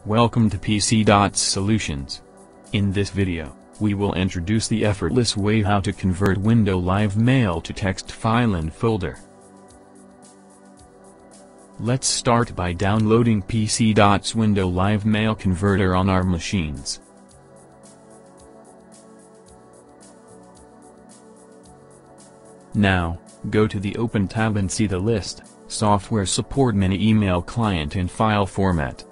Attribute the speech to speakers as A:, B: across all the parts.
A: Welcome to PCDOTS Solutions. In this video, we will introduce the effortless way how to convert Windows Live Mail to text file and folder. Let's start by downloading PCDOTS Windows Live Mail Converter on our machines. Now, go to the Open tab and see the list, Software Support Many Email Client and File Format.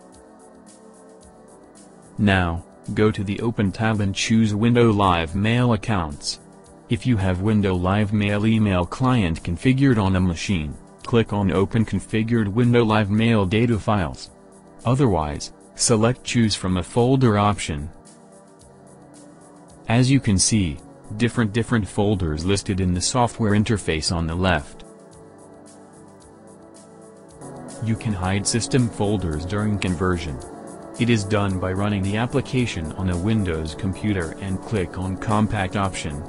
A: Now, go to the Open tab and choose Windows Live Mail Accounts. If you have Windows Live Mail email client configured on a machine, click on Open Configured Windows Live Mail Data Files. Otherwise, select Choose from a Folder option. As you can see, different folders listed in the software interface on the left. You can hide system folders during conversion. It is done by running the application on a Windows computer and click on Compact option.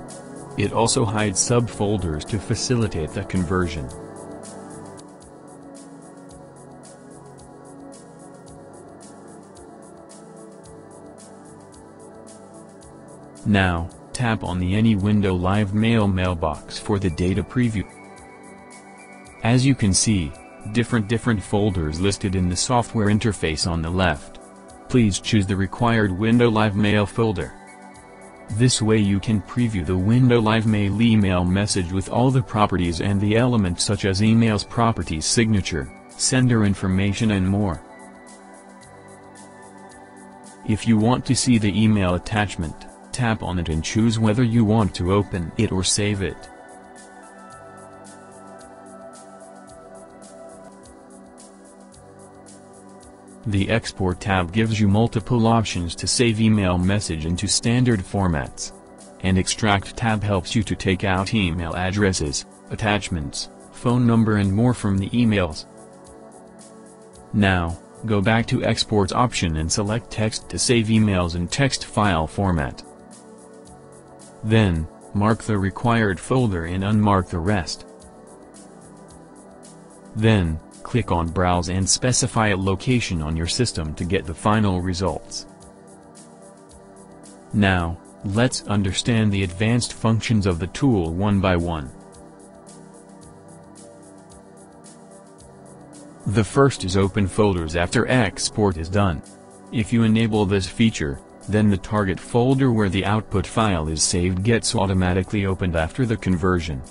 A: It also hides subfolders to facilitate the conversion. Now, tap on the Any Windows Live Mail mailbox for the data preview. As you can see, different folders listed in the software interface on the left. Please choose the required Windows Live Mail folder. This way you can preview the Windows Live Mail email message with all the properties and the elements such as email's properties, signature, sender information and more. If you want to see the email attachment, tap on it and choose whether you want to open it or save it. The Export tab gives you multiple options to save email message into standard formats. And Extract tab helps you to take out email addresses, attachments, phone number and more from the emails. Now, go back to Export option and select Text to save emails in text file format. Then, mark the required folder and unmark the rest. Then, click on Browse and specify a location on your system to get the final results. Now, let's understand the advanced functions of the tool one by one. The first is open folders after export is done. If you enable this feature, then the target folder where the output file is saved gets automatically opened after the conversion.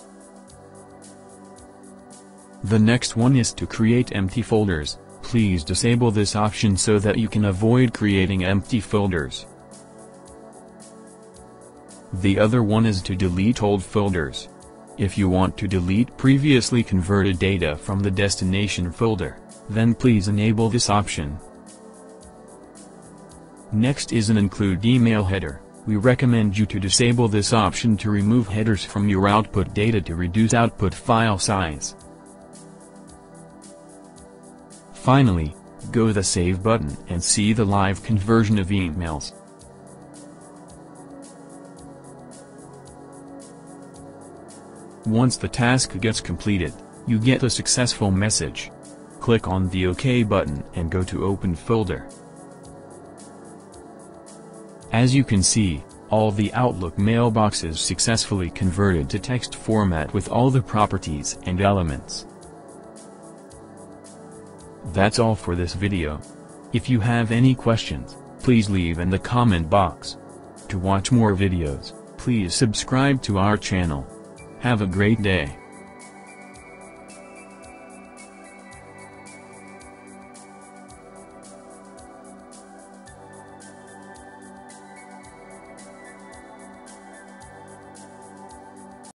A: The next one is to create empty folders. Please disable this option so that you can avoid creating empty folders. The other one is to delete old folders. If you want to delete previously converted data from the destination folder, then please enable this option. Next is an include email header. We recommend you to disable this option to remove headers from your output data to reduce output file size. Finally, go to the Save button and see the live conversion of emails. Once the task gets completed, you get a successful message. Click on the OK button and go to Open Folder. As you can see, all the Outlook mailboxes successfully converted to text format with all the properties and elements. That's all for this video. If you have any questions, please leave in the comment box. To watch more videos, please subscribe to our channel. Have a great day.